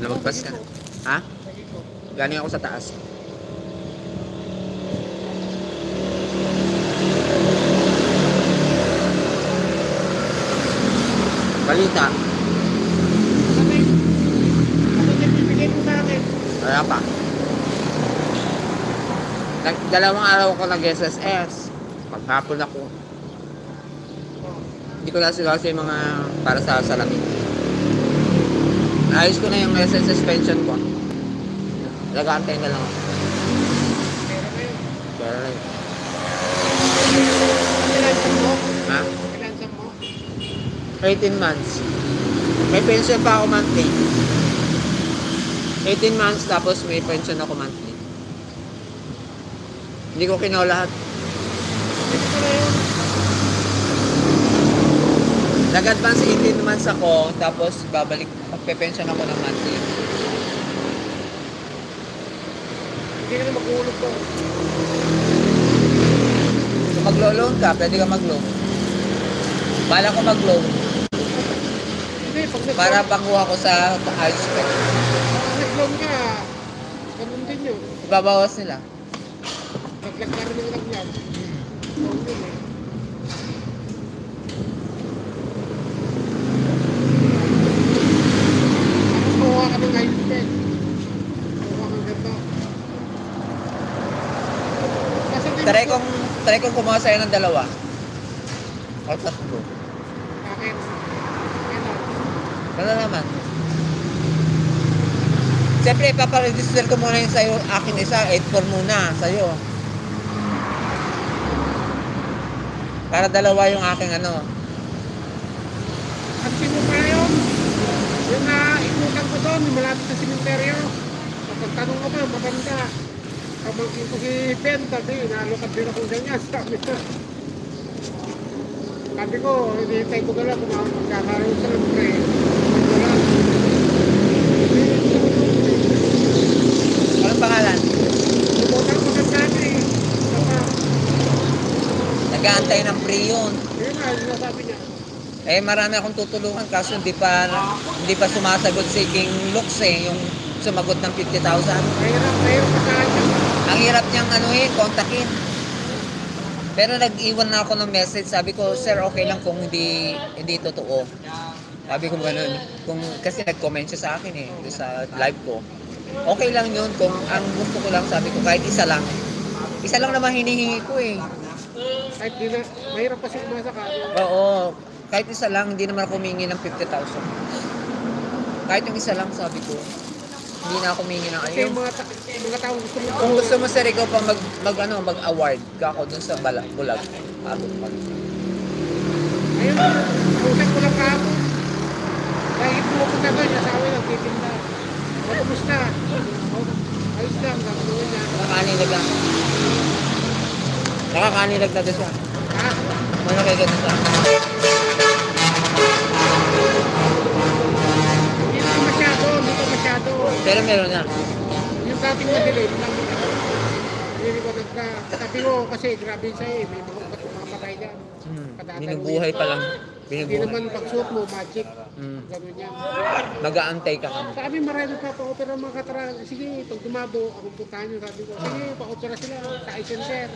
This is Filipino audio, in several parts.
Lumagpas ka. Ha? Galing ako sa taas. Balita. Ano din bibigay mo sa akin? Wala pa. Dalawang araw ko nag-SSS. Maghapon ako. Hindi ko na sila kasi mga para sa salamin. Ayos ko na yung SSS suspension ko. Nag-aantay na lang ako. Pera na yun. Pero na yun. Kailansan mo? Ha? Kailansan mo? 18 months. May pension pa ako monthly. 18 months tapos may pension ako monthly. Hindi ko kinuha lahat. Ito na yun. Nag-advance 18 months ako tapos babalik, magpe-pension ako ng monthly. Hindi ka na mag-uulog ko. Kung maglo-loan ka, pwede ka mag-loan. Bala ko mag-loan Hindi, pag nag-loan. para panguha ko sa high spec. Pag nag-loan ka, ganun din yun. Ibabawas nila. Naglag ka rin lang yan. Loan yun eh. Tapos kuha ka ng high spec. Kuha kang ganda. Kasi hindi Try kong kumuha sa'yo ng dalawa. O tatlo. Bakit? Kailan? Ano naman? Siyempre, ipaparegister ko muna yung sa'yo, akin isa, 8-4 muna sa'yo. Para dalawa yung aking ano. At sino pa yun? Yung ikutan ko doon, yung malapit sa simenteryo. Pagtanong ko ba, maganda. Pamangkin ko si Ben, sabi, naalokad din ako ganyan. Sabi ko, hinihintay ko gala kung magkakaroon sa ng pre. Wala. Anong pangalan? Ikutan ko sa dati. Saka, Nag-aantay ng pre yun. yun na, yung nasabi niya. Eh, marami akong tutulungan kaso hindi pa sumasagot si King Lux eh, yung sumagot ng 50,000. Mahirap pa sa akin. Ang hirap niyang kontakin. Pero nag-iwan na ako ng message, sabi ko, sir, okay lang kung hindi totoo. Sabi ko gano'n, kasi nag-comment siya sa akin eh, sa live ko. Okay lang yun, kung ang gusto ko lang, sabi ko, kahit isa lang. Isa lang naman hinihingi ko eh. Kahit di na, mahirap pa siya umasa ka. Oo, kahit isa lang, hindi naman ako humingi ng 50,000. Kahit yung isa lang, sabi ko, hindi na ako humingi ng Kasi ayun. yung mga tao gusto mo. Kung gusto mo sir, ikaw pa mag-award ka ako dun sa bulag. Abot pa. Ayun, usap ko lang kahapon. Dahil pumupunta doon, yung asawa lang, titinda. Kumusta? Ayos lang, gagawin niya. Nakakanilag lang. Nakakanilag na doon siya. Ha? Ano kayo ganun siya? Hindi ko masyado. Pero meron na. Yung dating madilim, hindi ko nagka. Sabi ko kasi grabe sa'yo eh, may mga patay dyan. Binubuhay pa lang. Hindi Binubuhay. naman pagsuot mo, magic. Hmm. Ganun yan. Mag-aantay ka kami. Sabi marami pa pa-opera mga katara. Sige, pag dumabo, ako puntahan nyo. Sabi ko, sige, pa-opera sila. Sa center.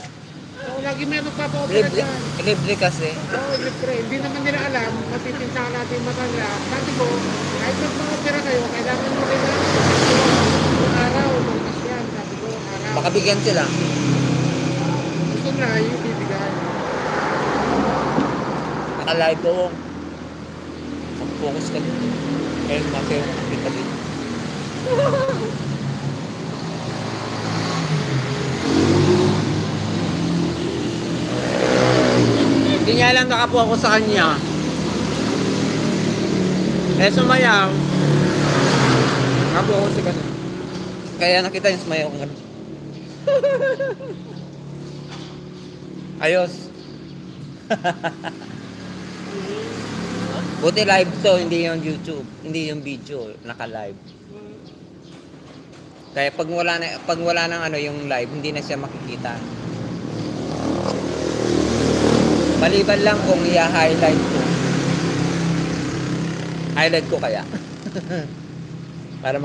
So, lagi may nagpapa-opera Libre, dyan. libre kasi. Oo, libre. Hindi naman nila alam, mapipintahan natin yung mata nila. Sabi ko, kahit magpa-opera kayo, kailangan mo rin lang. Yung araw, malakas yan. Sabi ko, araw. Baka bigyan sila. Gusto na, yung bibigay. Naka-live ko. Mag-focus ka dito. Kaya kasi kita dito. Hindi niya alam nakapo ako sa kanya. Eh, sumayaw. Nakapo ako sa kanya. Kaya nakita yung sumayaw ko. Ayos. Buti live to, hindi yung YouTube. Hindi yung video, naka-live. Kaya pag wala nang ano yung live, hindi na siya makikita. Maliban lang kung i-highlight ko. Highlight ko kaya. Para